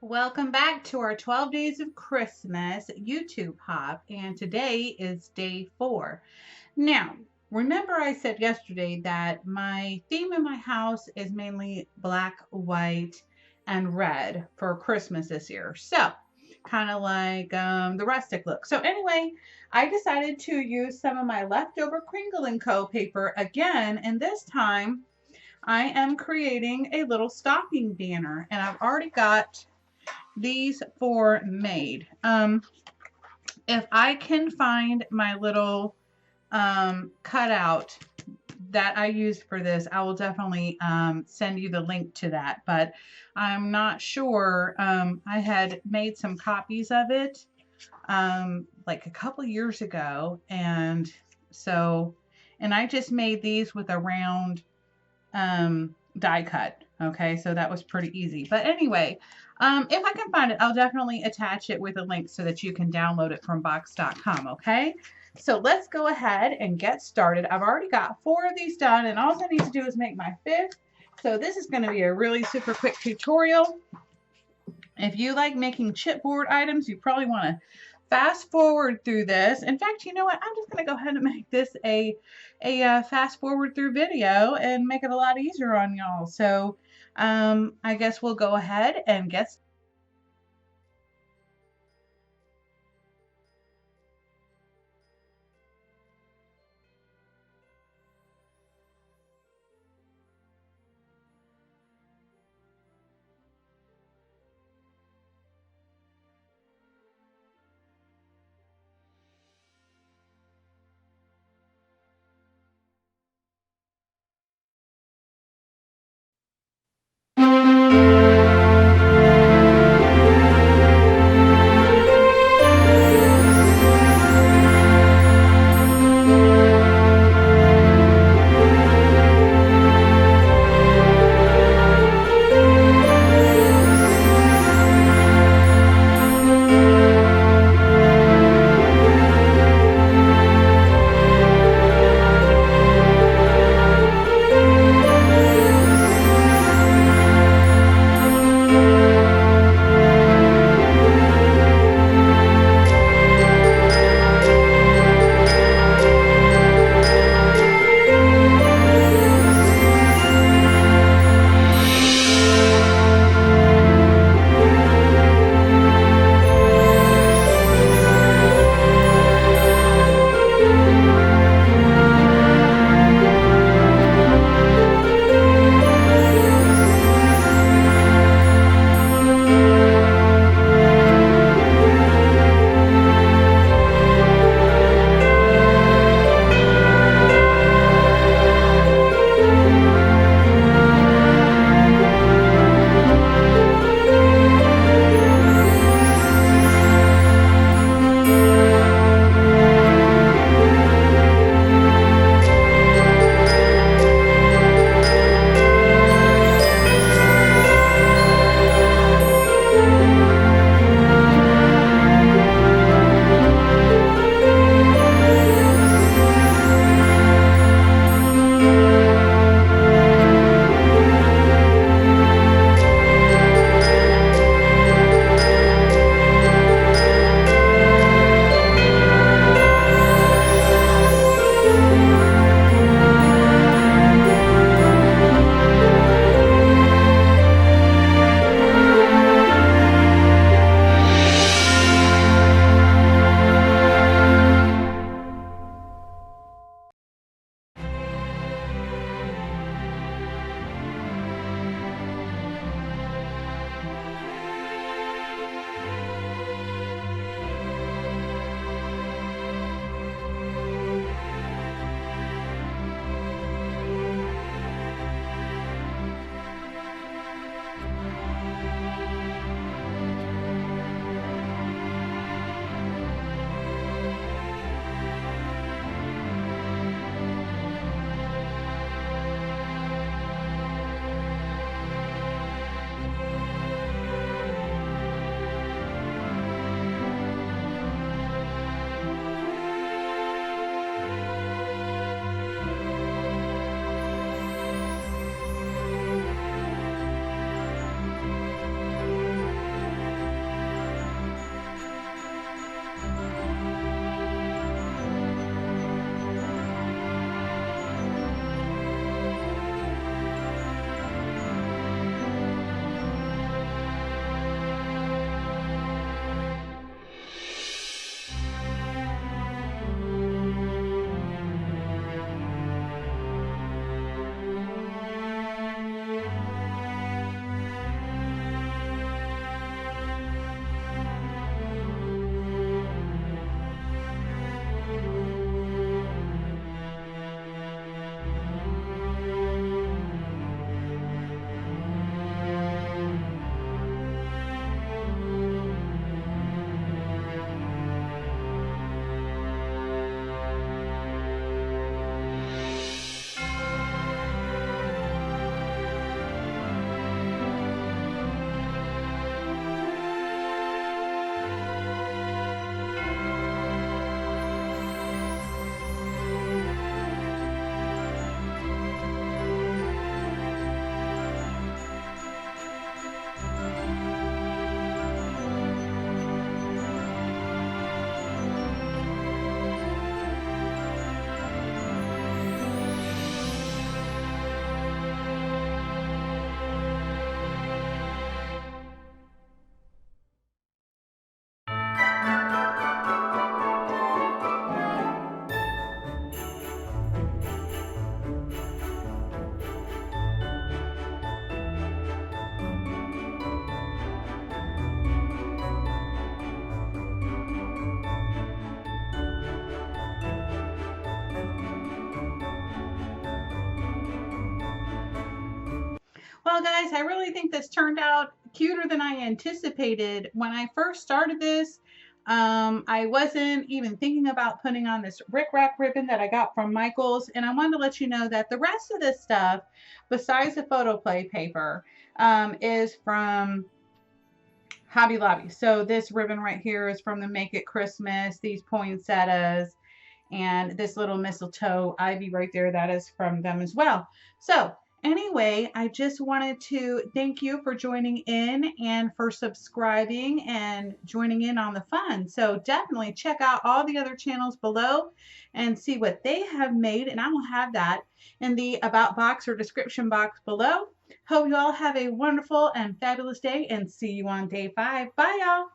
Welcome back to our 12 Days of Christmas YouTube hop, and today is day 4. Now, remember I said yesterday that my theme in my house is mainly black, white, and red for Christmas this year. So, kind of like the rustic look. So anyway, I decided to use some of my leftover Kringle & Co. paper again, and this time I am creating a little stocking banner, and I've already got these 4 made. If I can find my little cutout that I used for this, I will definitely send you the link to that. But I'm not sure. I had made some copies of it like a couple years ago, and I just made these with a round die cut. Okay, so that was pretty easy. But anyway, if I can find it, I'll definitely attach it with a link so that you can download it from box.com. Okay, so let's go ahead and get started. I've already got 4 of these done, and all I need to do is make my 5th. So this is going to be a really super quick tutorial. If you like making chipboard items, you probably want to fast forward through this. In fact, you know what? I'm just going to go ahead and make this a fast forward through video and make it a lot easier on y'all. So I guess we'll go ahead and get started. Well, guys, I really think this turned out cuter than I anticipated. When I first started this, I wasn't even thinking about putting on this rickrack ribbon that I got from Michaels, and I wanted to let you know that the rest of this stuff, besides the photo play paper, is from Hobby Lobby. So this ribbon right here is from the Make It Christmas, these poinsettias, and this little mistletoe ivy right there, that is from them as well. So anyway, I just wanted to thank you for joining in and for subscribing and joining in on the fun. So definitely check out all the other channels below and see what they have made, and I will have that in the about box or description box below. Hope you all have a wonderful and fabulous day, and see you on day 5. Bye, y'all.